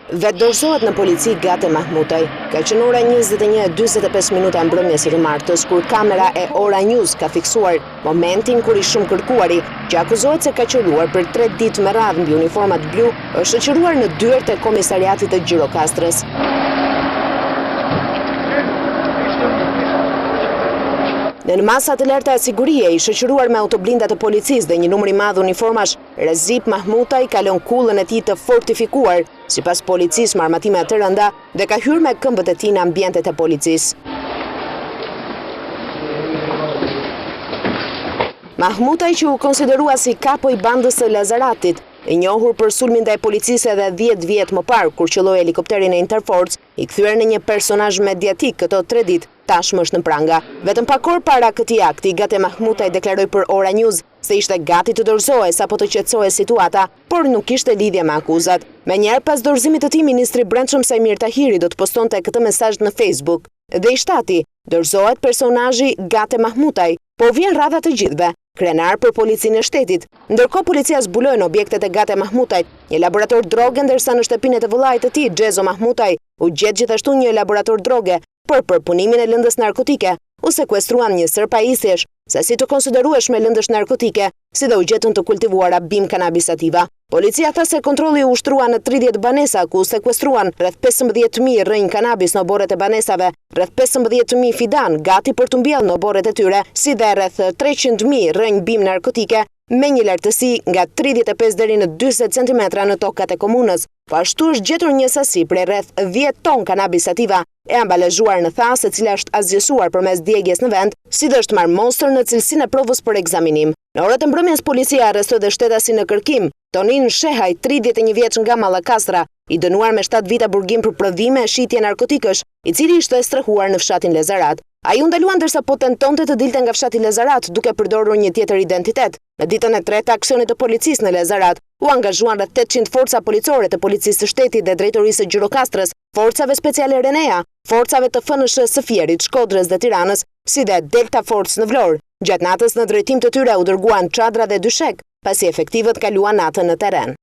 Vetë dorëzohet në polici Gate Mahmutaj. Ka qenë ora 21:45 mbrëmjes së martës, kur kamera e Ora News ka fiksuar momentin kur i shumë kërkuari, që akuzohet se ka qëlluar për 3 ditë me radhë mbi uniformat blu, është shoqëruar në dyert e komisariatit të Gjirokastrës. Në masat e larta sigurie, i shoqëruar me autoblinda të policisë dhe një numër i madh uniformash, Rezip Mahmutaj ka lënë kullën e tij të fortifikuar, sipas policisë me armatime të rënda, dhe ka hyrë me këmbët e tij në ambientet e policisë. Mahmutaj, që u konsiderua si kapo i bandës së Lazaratit, i njohur për sulmin ndaj policisë edhe 10 vjet më parë, kur qëlloi helikopterin e Interforce, i kthyer në një personazh mediatik këto 3 ditë, tashmë është në pranga. Vetëm pak orë para këtij akti, Gate Mahmutaj deklaroi për Ora News se ishte gati të dorëzohej sapo të qetësohej situata, por nuk kishte lidhje me akuzat. Menjëherë pas dorëzimit të tij, ministri i Brendshëm Sajmir Tahiri do të postonte këtë mesazh në Facebook dhe i shtati: dorëzohet personazhi Gate Mahmutaj, po vjen radha të gjithëve. Krenar për policinë e shtetit. Ndërkohë policia zbuloi në objektet e Gate Mahmutajt një laborator droge, ndërsa në shtëpinë të vëllait të tij, Xhezo Mahmutaj, u gjet gjithashtu një laborator droge, por për punimin e lëndës narkotike u sekuestruan një sër pajisjesh, sasi të konsiderueshme lëndësh narkotike, si dhe u gjetën të kultivuara bim kanabis sativa. Policia tha se kontrolli u ushtrua në 30 banesa, ku u sekuestruan rreth 15.000 rrënjë kanabis në oborret e banesave, rreth 15.000 fidan gati për të mbjellë në oborret e tyre, si dhe rreth 300.000 rrënjë bim narkotike me një lartësi nga 35 deri në 40 cm në tokat e komunës. Po ashtu është gjetur një sasi prej rreth 10 ton kanabis sativa e ambalazhuar në thas, e cila është azgjësuar përmes djegjes në vend, si dhe është marrë monstër në cilësinë e provës për ekzaminim. Në orët e mbrëmjes policia arrestoi dhe shtetasin në kërkim Tonin Shehaj, 31 vjeç nga Mallakastra, i dënuar me 7 vite burgim për prodhime e shitje narkotikësh, i cili ishte strehuar në fshatin Lezarat. Ai u ndalua ndërsa po tentonte të dilte nga fshati Lezarat duke përdorur një tjetër identitet. Në ditën e tretë të aksionit të policisë në Lezarat, u angazhuan rreth 800 forca policore të policisë së shtetit dhe drejtorisë së Gjirokastrës, forcave speciale Renea, forcave të FNSH së Fierit, Shkodrës dhe Tiranës, si dhe Delta Force në Vlorë. Gjatë natës në drejtim të tyre u dërguan çadra dhe dyshek, pasi efektivët kaluan natën në teren.